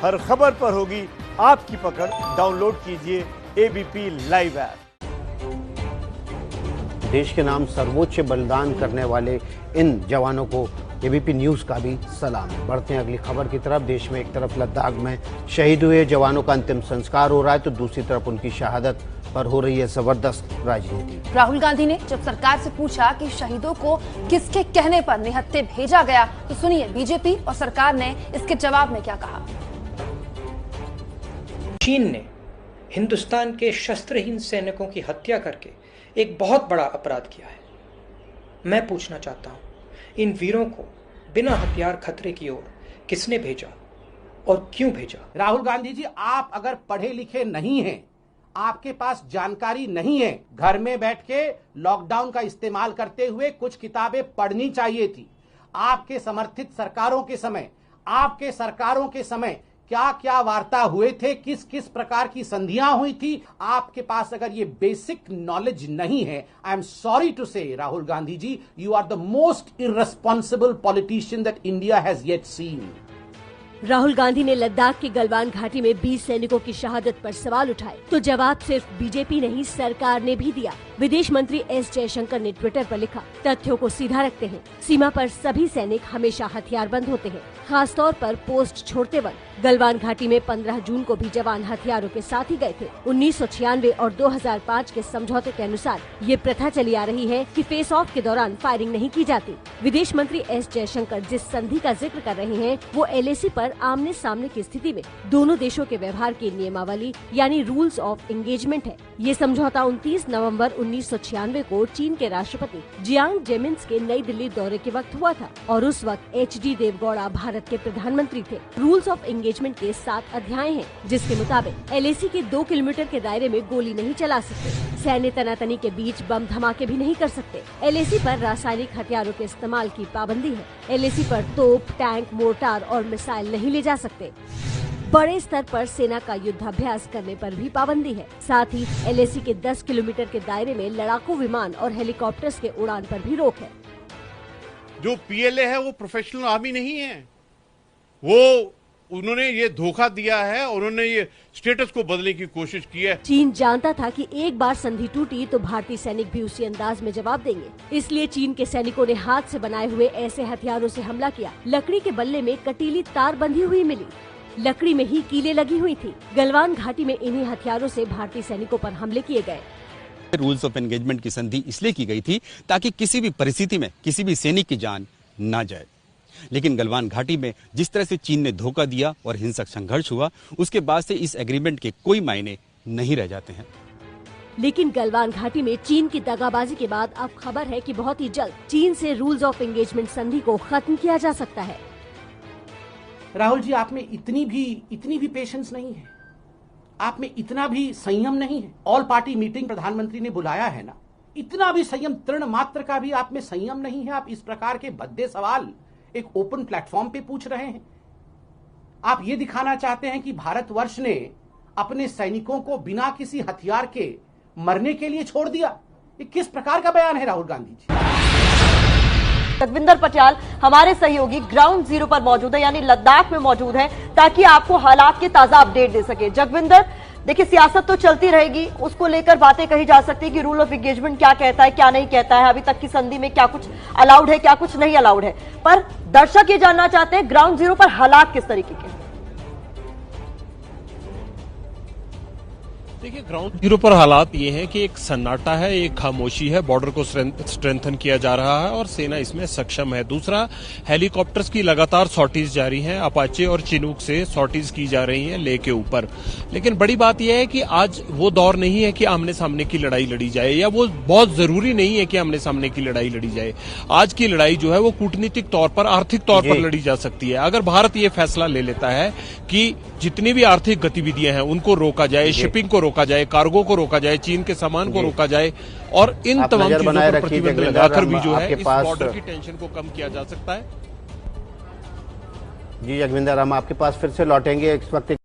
हर खबर पर होगी आपकी पकड़। डाउनलोड कीजिए एबीपी लाइव ऐप। देश के नाम सर्वोच्च बलिदान करने वाले इन जवानों को एबीपी न्यूज का भी सलाम। बढ़ते हैं अगली खबर की तरफ। देश में एक तरफ लद्दाख में शहीद हुए जवानों का अंतिम संस्कार हो रहा है, तो दूसरी तरफ उनकी शहादत पर हो रही है जबरदस्त राजनीति। राहुल गांधी ने जब सरकार से पूछा कि शहीदों को किसके कहने पर निहत्थे भेजा गया, तो सुनिए बीजेपी और सरकार ने इसके जवाब में क्या कहा। चीन ने हिंदुस्तान के शस्त्रहीन सैनिकों की हत्या करके एक बहुत बड़ा अपराध किया है। मैं पूछना चाहता हूं, इन वीरों को बिना हथियार खतरे की ओर किसने भेजा और क्यों भेजा? राहुल गांधी जी, आप अगर पढ़े लिखे नहीं हैं, आपके पास जानकारी नहीं है, घर में बैठ के लॉकडाउन का इस्तेमाल करते हुए कुछ किताबें पढ़नी चाहिए थी। आपके समर्थित सरकारों के समय, आपके सरकारों के समय क्या क्या वार्ता हुए थे, किस किस प्रकार की संधियां हुई थी, आपके पास अगर ये बेसिक नॉलेज नहीं है, I am sorry to say Rahul Gandhi ji, you are the most irresponsible politician that India has yet seen. Rahul Gandhi ने लद्दाख की गलवान घाटी में 20 सैनिकों की शहादत पर सवाल उठाए, तो जवाब सिर्फ बीजेपी नहीं सरकार ने भी दिया। विदेश मंत्री एस जयशंकर ने ट्विटर पर लिखा, तथ्यों को सीधा रखते हैं, सीमा पर सभी सैनिक हमेशा हथियारबंद होते हैं। खासतौर पर पोस्ट छोड़ते वक्त गलवान घाटी में 15 जून को भी जवान हथियारों के साथ ही गए थे। 1996 और 2005 के समझौते के अनुसार ये प्रथा चली आ रही है कि फेस ऑफ के दौरान फायरिंग नहीं की जाती। विदेश मंत्री एस जयशंकर जिस संधि का जिक्र कर रहे हैं, वो एलएसी पर आमने सामने की स्थिति में दोनों देशों के व्यवहार की नियमावली यानी रूल्स ऑफ एंगेजमेंट है। ये समझौता 29 नवंबर 1996 को चीन के राष्ट्रपति जियांग जेमिन्स के नई दिल्ली दौरे के वक्त हुआ था और उस वक्त एचडी देवगौड़ा भारत के प्रधानमंत्री थे। रूल्स ऑफ एंगेजमेंट के 7 अध्याय हैं, जिसके मुताबिक एलएसी के 2 किलोमीटर के दायरे में गोली नहीं चला सकते, सैन्य तनातनी के बीच बम धमाके भी नहीं कर सकते। एलएसी पर रासायनिक हथियारों के इस्तेमाल की पाबंदी है। एलएसी पर तोप, टैंक, मोर्टार और मिसाइल नहीं ले जा सकते। बड़े स्तर पर सेना का युद्धाभ्यास करने पर भी पाबंदी है। साथ ही एलएसी के 10 किलोमीटर के दायरे में लड़ाकू विमान और हेलीकॉप्टर्स के उड़ान पर भी रोक है। जो पीएलए है वो प्रोफेशनल आर्मी नहीं है, वो उन्होंने ये धोखा दिया है, उन्होंने ये स्टेटस को बदलने की कोशिश की है। चीन जानता था कि एक बार संधि टूटी तो भारतीय सैनिक भी उसी अंदाज में जवाब देंगे, इसलिए चीन के सैनिकों ने हाथ से बनाए हुए ऐसे हथियारों से हमला किया। लकड़ी के बल्ले में कटीली तार बंधी हुई मिली, लकड़ी में ही कीलें लगी हुई थी। गलवान घाटी में इन्हीं हथियारों से भारतीय सैनिकों पर हमले किए गए। रूल्स ऑफ एंगेजमेंट की संधि इसलिए की गई थी ताकि किसी भी परिस्थिति में किसी भी सैनिक की जान ना जाए। लेकिन गलवान घाटी में जिस तरह से चीन ने धोखा दिया और हिंसक संघर्ष हुआ, उसके बाद से इस एग्रीमेंट के कोई मायने नहीं रह जाते हैं। लेकिन गलवान घाटी में चीन की दगाबाजी के बाद अब खबर है कि बहुत ही जल्द चीन से रूल्स ऑफ एंगेजमेंट संधि को खत्म किया जा सकता है। राहुल जी, आप में इतनी भी पेशेंस नहीं है, आप में इतना भी संयम नहीं है। ऑल पार्टी मीटिंग प्रधानमंत्री ने बुलाया है ना, इतना भी संयम, तृण मात्र का भी आप में संयम नहीं है। आप इस प्रकार के भद्दे सवाल एक ओपन प्लेटफॉर्म पे पूछ रहे हैं। आप ये दिखाना चाहते हैं कि भारतवर्ष ने अपने सैनिकों को बिना किसी हथियार के मरने के लिए छोड़ दिया। ये किस प्रकार का बयान है राहुल गांधी जी? जगविंदर पटियाल हमारे सहयोगी ग्राउंड जीरो पर मौजूद है, यानी लद्दाख में मौजूद है, ताकि आपको हालात के ताजा अपडेट दे सके। जगविंदर, देखिए सियासत तो चलती रहेगी, उसको लेकर बातें कही जा सकती है कि रूल ऑफ एंगेजमेंट क्या कहता है, क्या नहीं कहता है, अभी तक की संधि में क्या कुछ अलाउड है, क्या कुछ नहीं अलाउड है, पर दर्शक ये जानना चाहते हैं ग्राउंड जीरो पर हालात किस तरीके के हैं। देखिए, ग्राउंड जीरो पर हालात ये हैं कि एक सन्नाटा है, एक खामोशी है, बॉर्डर को स्ट्रेंथन किया जा रहा है और सेना इसमें सक्षम है। दूसरा, हेलीकॉप्टर्स की लगातार सॉर्टीज जारी हैं, अपाचे और चिनूक से सॉर्टीज की जा रही हैं लेह के ऊपर। लेकिन बड़ी बात यह है कि आज वो दौर नहीं है कि आमने सामने की लड़ाई लड़ी जाए, या वो बहुत जरूरी नहीं है कि आमने सामने की लड़ाई लड़ी जाए। आज की लड़ाई जो है वो कूटनीतिक तौर पर, आर्थिक तौर पर लड़ी जा सकती है। अगर भारत ये फैसला ले लेता है कि जितनी भी आर्थिक गतिविधियां हैं उनको रोका जाए, शिपिंग को रोका जाए, कार्गो को रोका जाए, चीन के सामान को रोका जाए और इन तमाम चीजों पर प्रतिबंध लगाकर भी जो है इस बॉर्डर की टेंशन को कम किया जा सकता है। जी जगविंदर, हम आपके पास फिर से लौटेंगे। इस वक्त